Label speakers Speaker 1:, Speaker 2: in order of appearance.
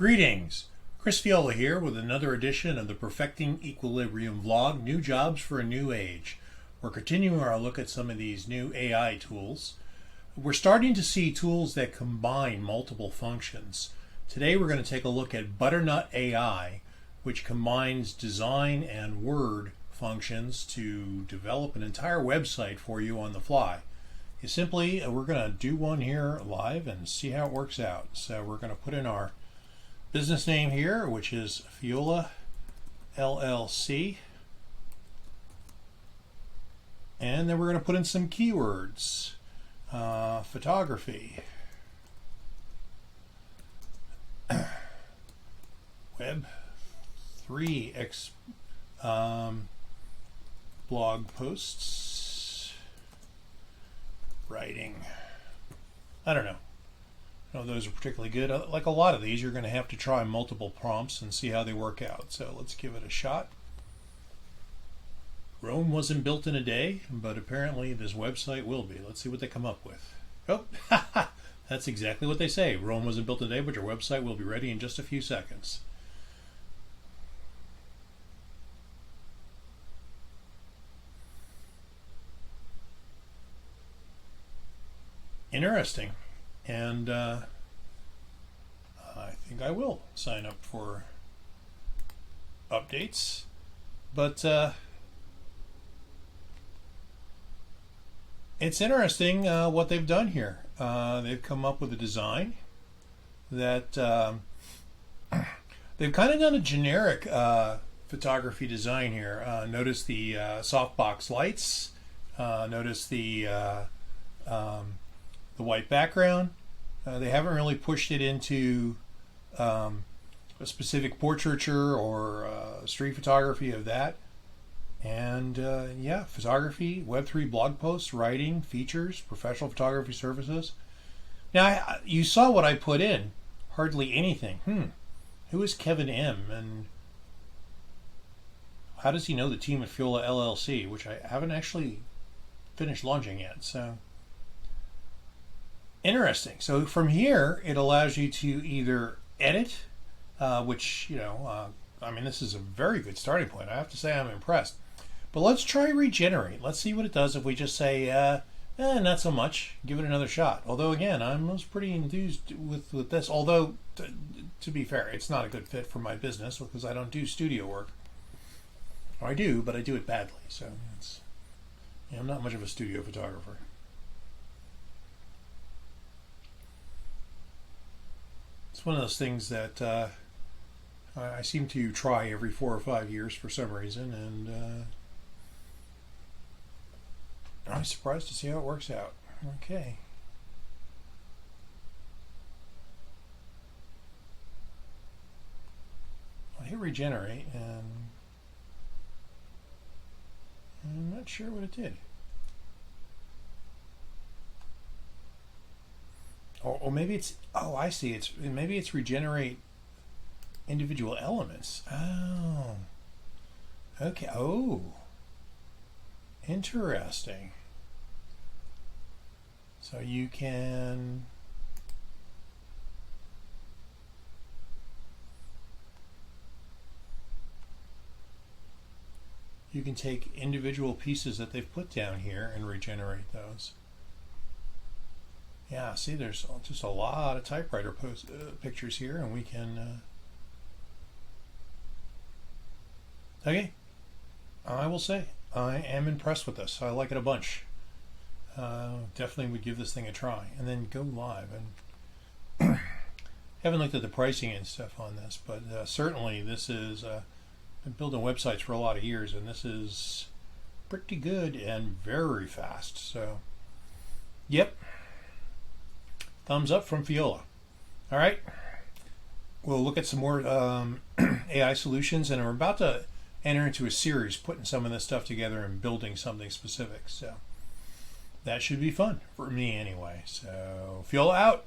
Speaker 1: Greetings! Chris Fiola here with another edition of the Perfecting Equilibrium vlog, New Jobs for a New Age. We're continuing our look at some of these new AI tools. We're starting to see tools that combine multiple functions. Today we're going to take a look at Butternut AI, which combines design and word functions to develop an entire website for you on the fly. We're going to do one here live and see how it works out. So we're going to put in our business name here, which is Fiola LLC. And then we're going to put in some keywords. Photography. Web 3x blog posts. Writing. I don't know. Those are particularly good. Like a lot of these, you're going to have to try multiple prompts and see how they work out. So let's give it a shot. Rome wasn't built in a day, but apparently this website will be. Let's see what they come up with. Oh, that's exactly what they say. Rome wasn't built in a day, but your website will be ready in just a few seconds. Interesting. And I think I will sign up for updates. But it's interesting what they've done here. They've come up with a design that they've kind of done a generic photography design here. Notice the softbox lights. Notice the white background. They haven't really pushed it into a specific portraiture or street photography of that. And yeah, photography, Web3 blog posts, writing, features, professional photography services. Now, you saw what I put in. Hardly anything. Who is Kevin M? And how does he know the team at Fiola LLC, which I haven't actually finished launching yet. So interesting. So from here, it allows you to either edit, which, I mean, this is a very good starting point. I have to say I'm impressed. But let's try regenerate. Let's see what it does if we just say, not so much. Give it another shot. Although, again, I was pretty enthused with this. Although, to be fair, it's not a good fit for my business because I don't do studio work. Or I do, but I do it badly. So I'm not much of a studio photographer. It's one of those things that I seem to try every 4 or 5 years for some reason, and I'm surprised to see how it works out. Okay. I'll hit regenerate, and I'm not sure what it did. Or maybe it's, I see, maybe it's regenerate individual elements. Oh. Okay. Oh. Interesting. So you can take individual pieces that they've put down here and regenerate those. Yeah, see, there's just a lot of typewriter pictures here, and we can okay, I will say I am impressed with this. I like it a bunch. Definitely would give this thing a try, and then go live. And haven't looked at the pricing and stuff on this, but certainly this is been building websites for a lot of years, and this is pretty good and very fast. So, yep, thumbs up from Fiola. All right, we'll look at some more AI solutions, and we're about to enter into a series putting some of this stuff together and building something specific. So that should be fun for me anyway. So Fiola out.